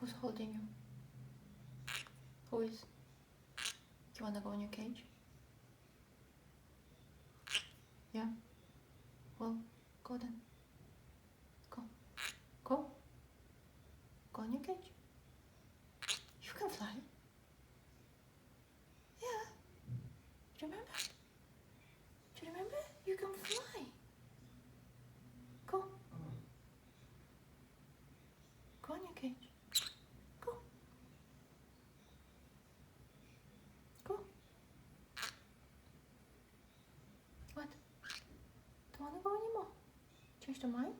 Who's holding you? Who is? You wanna go in your cage? Yeah? Well, go then. Go. Go. Go in your cage. You can fly. Yeah. Do you remember? Do you remember? You can fly. Go. Go in your cage. Go. Go. What? Don't wanna go anymore? Change your mind?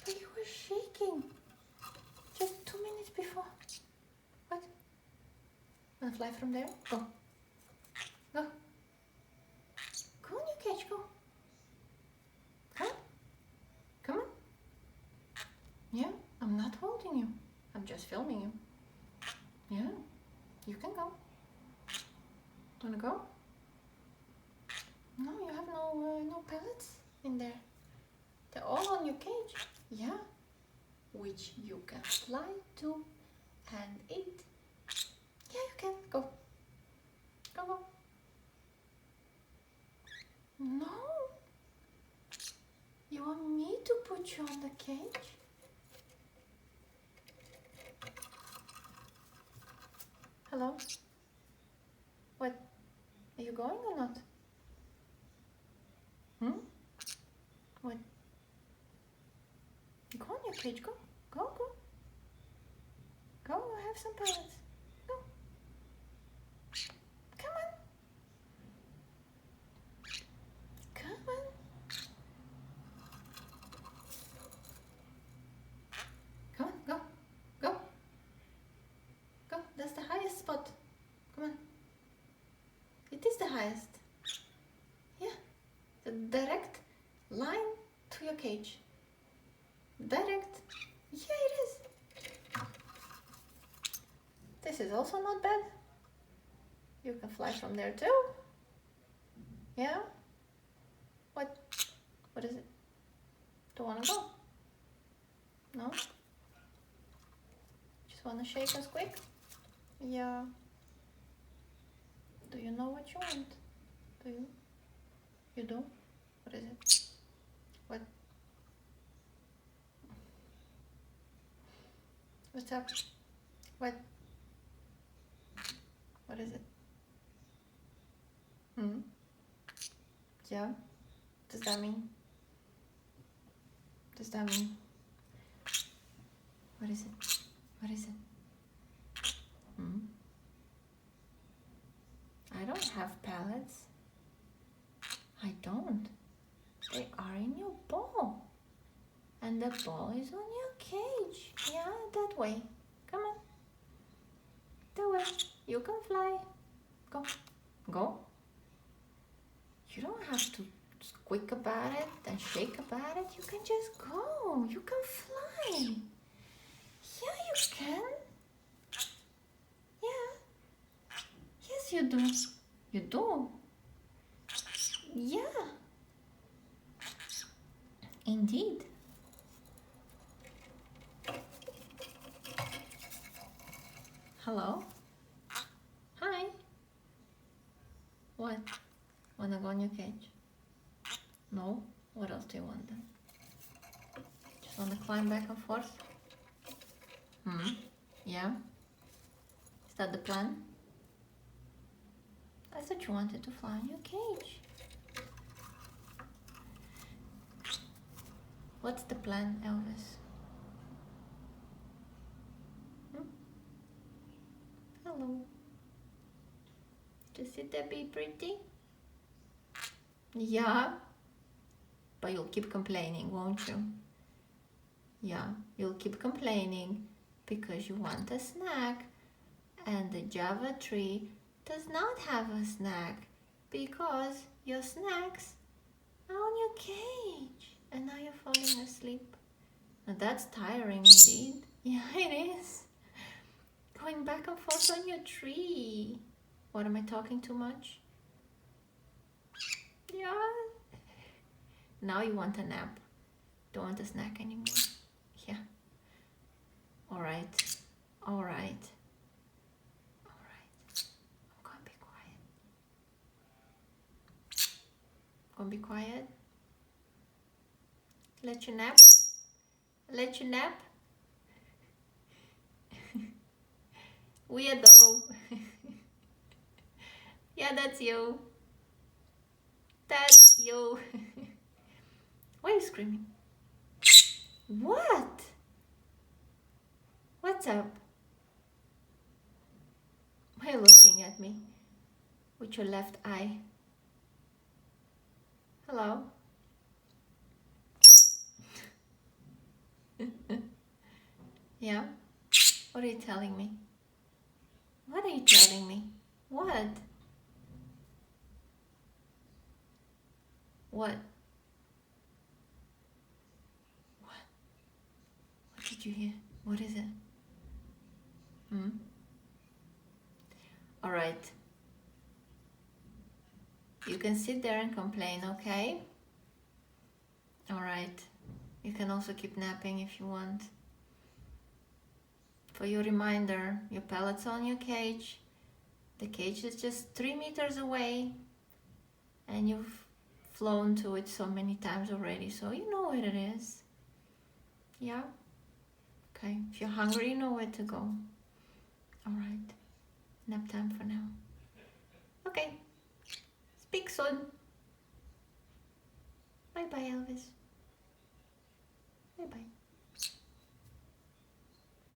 But you were shaking just 2 minutes before. What? Wanna fly from there? Go. Go. Go in your cage, go. Come on. Come on. Yeah, I'm not holding you. I'm just filming you. Yeah, you can go. Wanna go? No, you have no pellets in there. They're all on your cage. Yeah, which you can fly to and eat. Yeah, you can. Go. Go, go. No. You want me to put you on the cage? Hello? What? Are you going or not? Hmm? What? Go on your cage, go. Go, go. Go, have some pellets. Go. Come on. Come on. Come on, go. Go. Go. That's the highest spot. Come on. It is the highest. Yeah. The direct line to your cage. Direct. Yeah, it is. This is also not bad. You can fly from there too. Yeah? What? What is it? Don't wanna go? No? Just wanna shake and squeak? Yeah. Do you know what you want? Do you? You do? What is it? What? What's up? What? What is it? Hmm? Yeah? Does that mean? Does that mean? What is it? What is it? Hmm? I don't have pellets. I don't. They are in your ball. And the ball is on your cage. Yeah, that way. Come on. That way. You can fly. Go. Go. You don't have to squeak about it and shake about it. You can just go. You can fly. Yeah, you can. Yeah. Yes, you do. You do. Yeah. Indeed. Hello? Hi. What? Wanna go in your cage? No? What else do you want then? Just wanna climb back and forth? Hmm? Yeah? Is that the plan? I thought you wanted to fly in your cage. What's the plan, Elvis? Hmm? Hello. Just sit there, be pretty. Yeah. But you'll keep complaining, won't you? Yeah, you'll keep complaining because you want a snack. And the Java tree does not have a snack because your snacks are on your cage. And now you're falling asleep. And that's tiring indeed. Yeah, it is. Going back and forth on your tree. What, am I talking too much? Yeah. Now you want a nap. Don't want a snack anymore. Yeah. All right. All right. All right. I'm gonna be quiet. Gonna be quiet. Let you nap. Let you nap. Weirdo. Yeah, that's you. That's you. Why are you screaming? What? What's up? Why are you looking at me with your left eye? Hello? Yeah? What are you telling me? What are you telling me? What? What? What did you hear? What is it? Hmm? Alright. You can sit there and complain, okay? Alright. You can also keep napping if you want. For your reminder, your pellet's on your cage. The cage is just 3 meters away. And you've flown to it so many times already, so you know where it is. Yeah? Okay. If you're hungry, you know where to go. Alright. Nap time for now. Okay. Speak soon. Bye bye, Elvis. Bye bye.